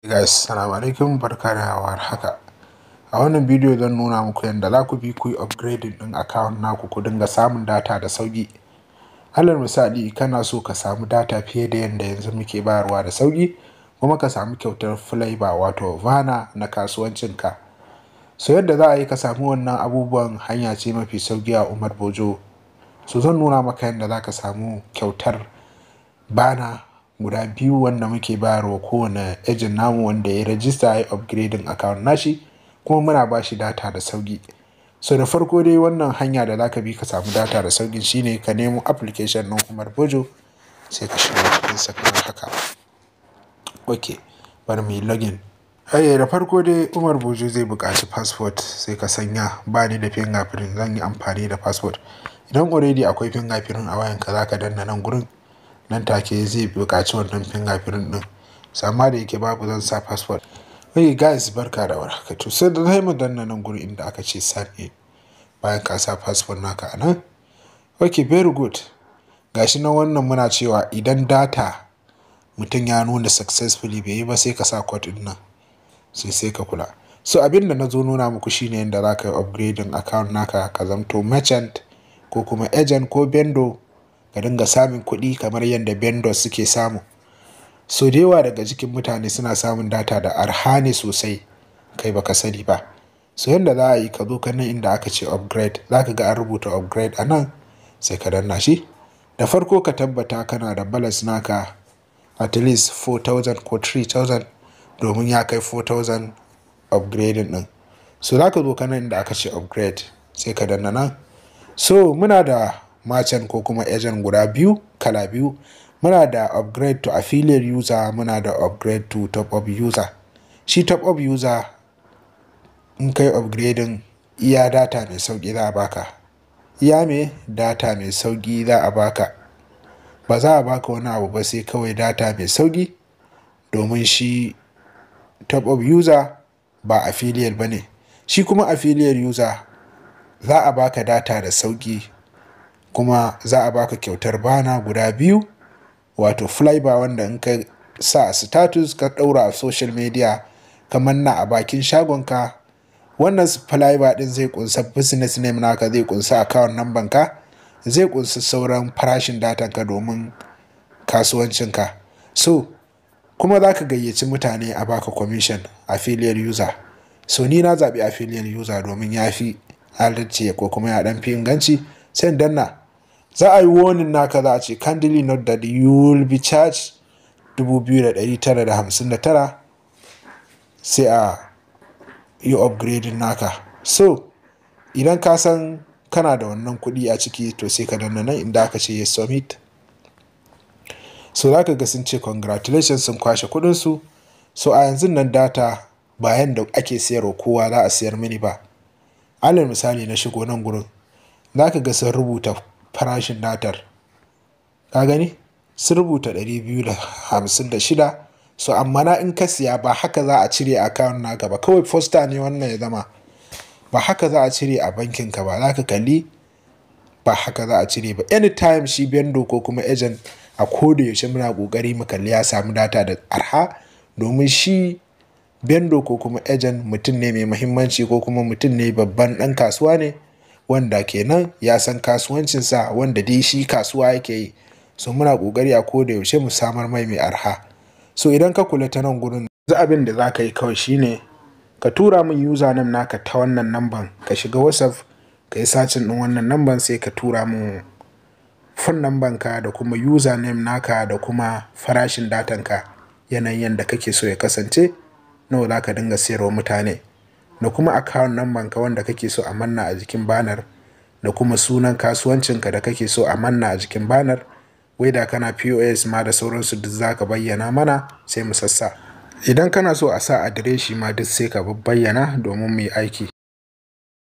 Guys, assalamu alaikum, barka da warhaka. A wannan bidiyo zan nuna muku yadda za ku bi ku yi upgrading din account naku ku dinga samun data da sauki. Alal misali kana so ka samu data fiye da yadda yanzu muke bayarwa da sauki, kuma ka samu kyautar flavor wato vana na kasuwancinka. So yadda za a yi ka samu wannan abubuwan hanya ce mafi sauki a UMARBOJO. So zan nuna maka yadda za ka samu kyautar bana guda biyu wanda muke bayarwa kowane agent namu wanda ya register ya yi upgrading account nashi, kuma muna ba shi data da sauki. So da farko dai wannan hanya da zaka bi ka samu data da sauki shine ka nemo application na UMARBOJO sai ka shiga cikin sa kamar haka. Okay, bari mu yi login. Da farko dai UMARBOJO zai buƙaci passport, sai ka sanya bani da fingerprint, zan yi amfani da passport. Idan already akwai fingerprint a wayanka zaka danna nan gurin, nan take zai buƙaci wannan fingerprint din. Amma da yake babu, zan sa passport. Hey guys, barka da warhaka. To sai da mu danna nan gurin inda aka ce sign in, bayan ka sa passport naka a nan. Okay, very good. Gashi nan wannan muna cewa idan data mutum ya nuna successfully bai yi ba sai ka sa code din nan, sai ka kula. So abin da na zo nuna muku shine yadda za ka yi upgrading account naka ka zamto merchant ko kuma agent ko vendor, ka dinga samun kuɗi kamar yadda vendors suke samu. So da yawa daga cikin mutane suna samun data da arha ne sosai, kai baka sani ba. So yadda za a yi, ka zo kan nan inda aka ce upgrade, za ka ga an rubuta upgrade a nan, sai ka danna shi. Da farko ka tabbata kana da balance naka at least 4,000 ko 3,000, domin ya kai 4,000 upgrading din. So za ka zo kan nan inda aka ce upgrade, sai ka danna nan. So muna da merchant ko kuma agent guda biyu, kala biyu. Muna da upgrade to affiliate user, muna da upgrade to top up user. Shi top up user in kai upgrading iya data mai sauki za a baka. Iya me data mai sauki za a baka. Ba za a baka wani abu ba sai kawai data mai sauki, domin shi top up user ba affiliate bane. Shi kuma affiliate user za a baka data da sauki, kuma za a baka kyautar bana guda biyu, wato flavor wanda in ka sa a status ka ɗaura a social media ka manna a bakin shagonka, wannan flavor din zai kunsa business name naka, zai kunsa account number ka, zai kunsa sauran farashin datan ka domin kasuwancinka. So kuma za ka gayyaci mutane a baka commission affiliate user. So ni na zaɓi affiliate user domin ya fi halarci ko kuma ya ɗan fi inganci. Sai danna, za a yi warning naka, za a ce kindly note that you will be charged 2,959, sai a yi upgrading naka. So idan ka san kana da wannan kuɗi a ciki, to sai ka danna nan inda aka ce yes submit. So za ka ga sun ce congratulations, sun kwashe kuɗinsu. So a yanzu nan data bayan da ake sayarwa kowa za a sayar mini ba. Alal misali na shigo nan gurin, za ka ga sun rubuta farashin datar, ka gani sun rubuta 256. So amma na in ka siya ba haka za a cire a account naka ba, kawai poster ne wannan ya zama, ba haka za a cire a bankin ka ba. Za ka kalli ba haka za a cire ba. Anytime shi vendor ko kuma agent a koda yaushe muna kokari mu kalli ya samu data da arha, domin shi vendor ko kuma agent mutum ne mai muhimmanci ko kuma mutum ne babban ɗan kasuwa ne, wanda kenan ya san kasuwancinsa, wanda dai shi kasuwa yake yi. So muna kokari a koda yaushe mu samar mai arha. So idan ka kula ta nan gurin, abin da za ka yi kawai shine ka tura min username naka ta wannan namban, ka shiga WhatsApp ka yi searching din wannan namban, sai ka tura min phone number ka da kuma username naka da kuma farashin datan ka, yanayin da kake so ya kasance, nawa za ka dinga sayarwa mutane, da kuma account number ka wanda kake so a manna a jikin banar, da kuma sunan kasuwancinka da kake so a manna a jikin banar, whether kana POS ma da sauransu duk za ka bayyana mana sai mu sassa. Idan kana so a sa adireshi ma duk sai ka bayyana domin mu yi aiki.